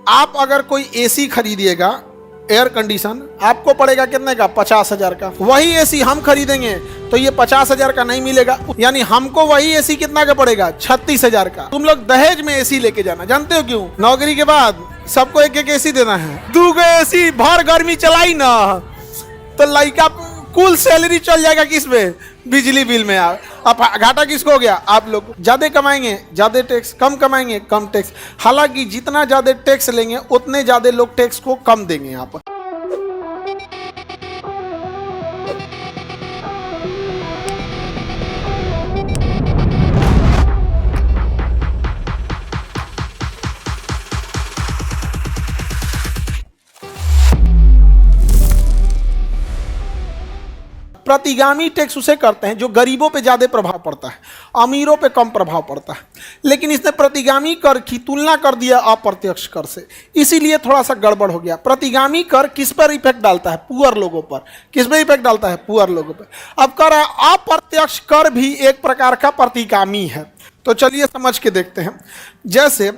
आप अगर कोई एसी खरीदिएगा, एयर कंडीशन, आपको पड़ेगा कितने का? 50,000 का। वही एसी हम खरीदेंगे तो ये 50,000 का नहीं मिलेगा, यानी हमको वही एसी कितना का पड़ेगा? 36,000 का। तुम लोग दहेज में एसी लेके जाना, जानते हो क्यों? नौकरी के बाद सबको एक एक एसी देना है। 2 एसी भर गर्मी चलाई ना तो लड़का कुल सैलरी चल जाएगा किस में? बिजली बिल में। अब घाटा किसको हो गया? आप लोग। ज्यादा कमाएंगे ज्यादा टैक्स, कम कमाएंगे कम टैक्स। हालांकि जितना ज्यादा टैक्स लेंगे उतने ज्यादा लोग टैक्स को कम देंगे यहाँ पर। प्रतिगामी टैक्स उसे करते हैं जो गरीबों पे ज्यादा प्रभाव पड़ता है, अमीरों पे कम प्रभाव पड़ता है। लेकिन इसने प्रतिगामी कर की तुलना कर दिया अप्रत्यक्ष कर से, इसीलिए थोड़ा सा गड़बड़ हो गया। प्रतिगामी कर किस पर इफेक्ट डालता है? पुअर लोगों पर। किस पर इफेक्ट डालता है? पुअर लोगों पर। अब कर अप्रत्यक्ष कर भी एक प्रकार का प्रतिगामी है। तो चलिए समझ के देखते हैं। जैसे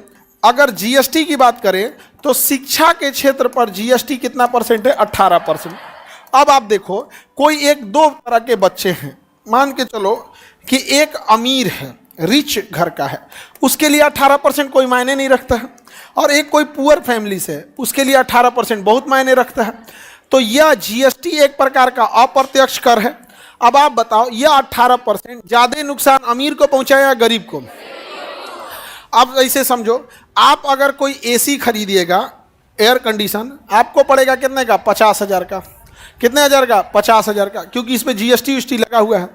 अगर जीएसटी की बात करें तो शिक्षा के क्षेत्र पर जीएसटी कितना परसेंट है? 18%। अब आप देखो, कोई एक दो तरह के बच्चे हैं, मान के चलो कि एक अमीर है, रिच घर का है, उसके लिए 18% कोई मायने नहीं रखता है, और एक कोई पुअर फैमिली से है, उसके लिए 18% बहुत मायने रखता है। तो यह जीएसटी एक प्रकार का अप्रत्यक्ष कर है। अब आप बताओ, यह 18% ज्यादा नुकसान अमीर को पहुंचाया या गरीब को? अब ऐसे समझो, आप अगर कोई एसी खरीदिएगा, एयर कंडीशन, आपको पड़ेगा कितने का? 50,000 का। कितने हजार का? 50,000 का, क्योंकि इस पे जीएसटी लगा हुआ है।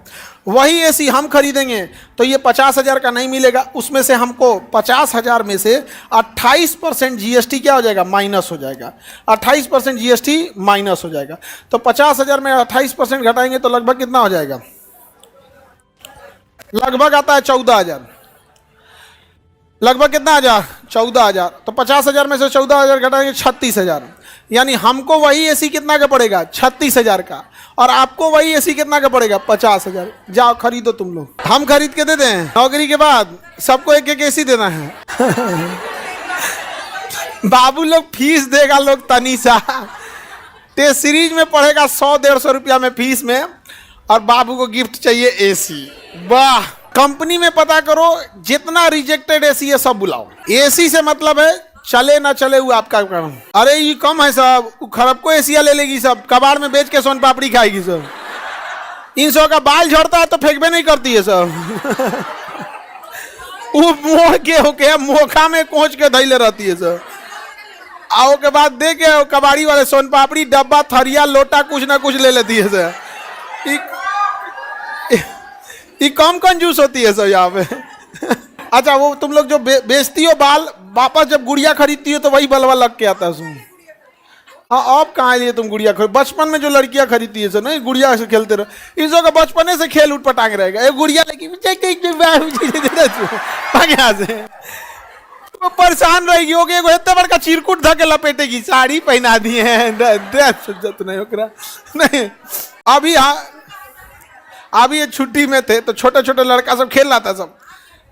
वही एसी हम खरीदेंगे तो ये 50,000 का नहीं मिलेगा, उसमें से हमको 50,000 में से 28% जीएसटी क्या हो जाएगा? माइनस हो जाएगा। 28% जीएसटी माइनस हो जाएगा। तो 50,000 में 28% घटाएंगे तो लगभग कितना हो जाएगा? लगभग आता है 14,000। लगभग कितना आ जा? 14,000। तो 50,000 में से 14,000 घटाएंगे 36,000, यानी हमको वही एसी कितना का पड़ेगा? 36,000 का, और आपको वही एसी कितना का पड़ेगा? 50,000। जाओ खरीदो तुम लोग, हम खरीद के दे दें। नौकरी के बाद सबको एक एक एसी देना है। बाबू लोग फीस देगा लोग तनी सा, टेस्ट सीरीज में पढ़ेगा 100-150 रुपया में फीस में, और बाबू को गिफ्ट चाहिए एसी। वाह! कंपनी में पता करो, जितना रिजेक्टेड एसी है सब बुलाओ। एसी से मतलब है चले ना चले वो आपका काम। अरे ये कम है सब, खराब को एसिया ले लेगी सब, कबाड़ में बेच के सोन पापड़ी खाएगी सब। इन सब का बाल झड़ता है तो फेंकबे नहीं करती है सब। वो मोड़ के होके मोखा में कोच के धैले रहती है सब। आओ के बाद दे के कबाड़ी वाले सोन पापड़ी डब्बा थरिया लोटा कुछ ना कुछ ले लेती है सर। ये कम कंजूस होती है सर यहाँ पे। अच्छा, वो तुम लोग जो बेचती हो बाल, वापस जब गुड़िया खरीदती हो तो वही बलवा लग के आता है उसमें। हाँ, अब कहाँ लिए तुम गुड़िया खरीद? बचपन में जो लड़कियां खरीदती है सर, नहीं गुड़िया से खेलते रहो। इन लोगों का बचपने से खेल उठ पटांग रहेगा। एक गुड़िया लेके यहाँ से तो परेशान रहेगी। होगी इतना बड़का चिरकुट धके लपेटेगी, साड़ी पहना दी है नहीं। अभी हाँ, अभी ये छुट्टी में थे तो छोटे छोटे लड़का सब खेल रहा था सब,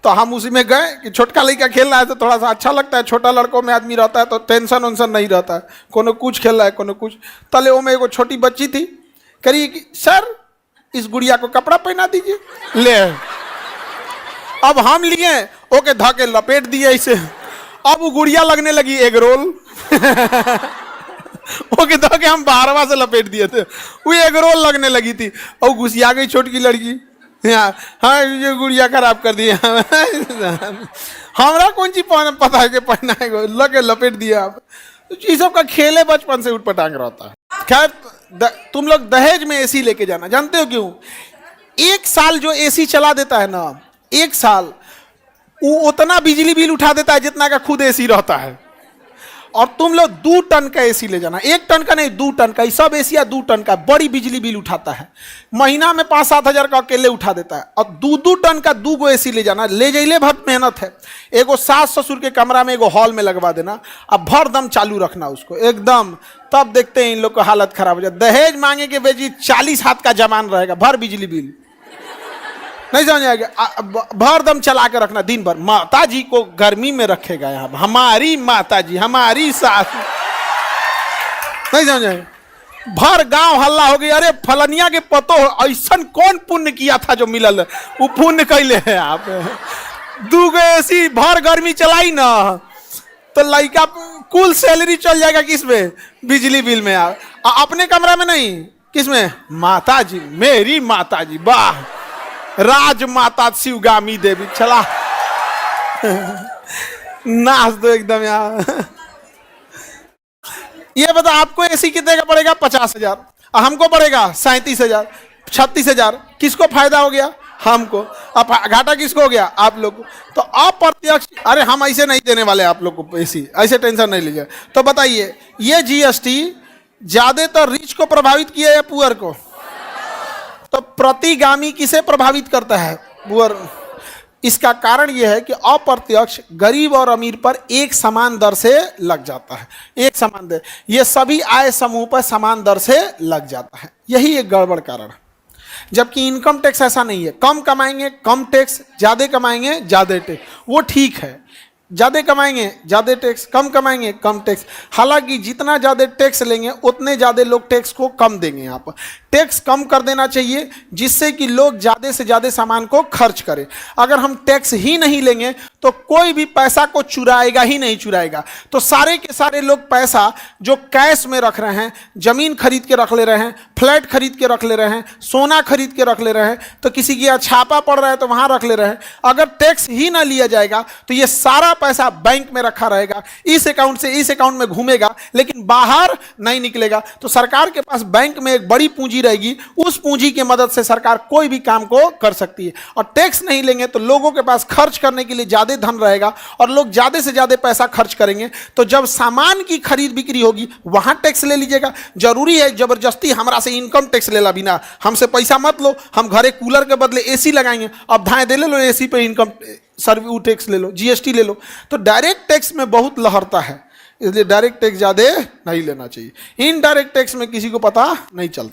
तो हम उसी में गए कि छोटका लड़का खेल रहा है तो थोड़ा सा अच्छा लगता है। छोटा लड़कों में आदमी रहता है तो टेंशन वेंशन नहीं रहता है, कोनो कुछ खेल रहा है कोनो कुछ। तले वो में एगो छोटी बच्ची थी, करिए कि सर इस गुड़िया को कपड़ा पहना दीजिए। ले अब हम लिए ओके धाके लपेट दिए ऐसे। अब वो गुड़िया लगने लगी एग रोल। ओके धाके हम 12वां से लपेट दिए थे, वो एग रोल लगने लगी थी और घुसिया गई छोटकी लड़की। हाँ ये गुड़िया खराब कर दिया। हमारा कौन सी पता है कि पहना है, लगे लपेट दिया। आप ये सब का खेले बचपन से उठ पटांग रहता है। खैर तुम लोग दहेज में एसी लेके जाना, जानते हो क्यों? 1 साल जो एसी चला देता है ना, 1 साल वो उतना बिजली बिल उठा देता है जितना का खुद एसी रहता है। और तुम लोग 2 टन का एसी ले जाना, 1 टन का नहीं 2 टन का। सब एसिया 2 टन का बड़ी बिजली बिल उठाता है, महीना में 5-7 हजार का अकेले उठा देता है। और 2 टन का 2 गो एसी ले जाना, ले जाइले बहुत मेहनत है। एगो सास ससुर के कमरा में एगो हॉल में लगवा देना, अब भर दम चालू रखना उसको एकदम, तब देखते हैं इन लोग का हालत खराब हो जाए। दहेज मांगे के बेजी 40 हाथ का जमान रहेगा, भर बिजली बिल। नहीं समझ आएगा। भर दम चला के रखना दिन भर। माता जी को गर्मी में रखेगा यहाँ, हमारी माता जी, हमारी सास। नहीं समझ आएगा। भर गांव हल्ला हो गई, अरे फलनिया के पतो ऐसा कौन पुण्य किया था जो मिलल, वो पुण्य कैले है आप। दूगो ऐसी भर गर्मी चलाई ना तो लड़का कुल सैलरी चल जाएगा किसमें, बिजली बिल में। अपने कमरा में नहीं, किसमें, माता जी, मेरी माता जी, वाह, राजमाता शिवगामी देवी, चला नाच दो एकदम यार। ये बता आपको एसी कितने का पड़ेगा, 50,000, हमको पड़ेगा 37,000, 36,000। किसको फायदा हो गया, हमको। अब घाटा किसको हो गया, आप लोग को। तो अप्रत्यक्ष, अरे हम ऐसे नहीं देने वाले आप लोग को एसी, ऐसे टेंशन नहीं लीजिए। तो बताइए ये जीएसटी ज्यादातर रिच को प्रभावित किया या पुअर को? तो प्रतिगामी किसे प्रभावित करता है, पुअर। इसका कारण यह है कि अप्रत्यक्ष गरीब और अमीर पर एक समान दर से लग जाता है, एक समान दर, ये सभी आय समूह पर समान दर से लग जाता है। यही एक गड़बड़ कारण है। जबकि इनकम टैक्स ऐसा नहीं है, कम कमाएंगे कम टैक्स, ज्यादा कमाएंगे ज्यादा टैक्स, वो ठीक है। ज्यादा कमाएंगे ज्यादा टैक्स, कम कमाएंगे कम टैक्स। हालांकि जितना ज्यादा टैक्स लेंगे उतने ज्यादा लोग टैक्स को कम देंगे। यहाँ पर टैक्स कम कर देना चाहिए जिससे कि लोग ज्यादा से ज्यादा सामान को खर्च करें। अगर हम टैक्स ही नहीं लेंगे तो कोई भी पैसा को चुराएगा ही नहीं, चुराएगा। तो सारे के सारे लोग पैसा जो कैश में रख रहे हैं, जमीन खरीद के रख ले रहे हैं, फ्लैट खरीद के रख ले रहे हैं, सोना खरीद के रख ले रहे हैं, तो किसी की छापा पड़ रहा है तो वहां रख ले रहे हैं। अगर टैक्स ही ना लिया जाएगा तो ये सारा पैसा बैंक में रखा रहेगा, इस अकाउंट से इस अकाउंट में घूमेगा, लेकिन बाहर नहीं निकलेगा। तो सरकार के पास बैंक में एक बड़ी पूंजी रहेगी, उस पूंजी की मदद से सरकार कोई भी काम को कर सकती है। और टैक्स नहीं लेंगे तो लोगों के पास खर्च करने के लिए ज्यादा धन रहेगा और लोग ज्यादा से ज्यादा पैसा खर्च करेंगे। तो जब सामान की खरीद बिक्री होगी वहां टैक्स ले लीजिएगा। जरूरी है जबरदस्ती हमरा से इनकम टैक्स लेला बिना, हमसे पैसा मत लो, हम घरे कूलर के बदले एसी लगाएंगे, अब धाए दे ले लो एसी पे इनकम सर्विस टैक्स ले लो, जीएसटी ले लो। तो डायरेक्ट टैक्स में बहुत लहरता है, इसलिए डायरेक्ट टैक्स ज्यादा नहीं लेना चाहिए। इनडायरेक्ट टैक्स में किसी को पता नहीं चलता।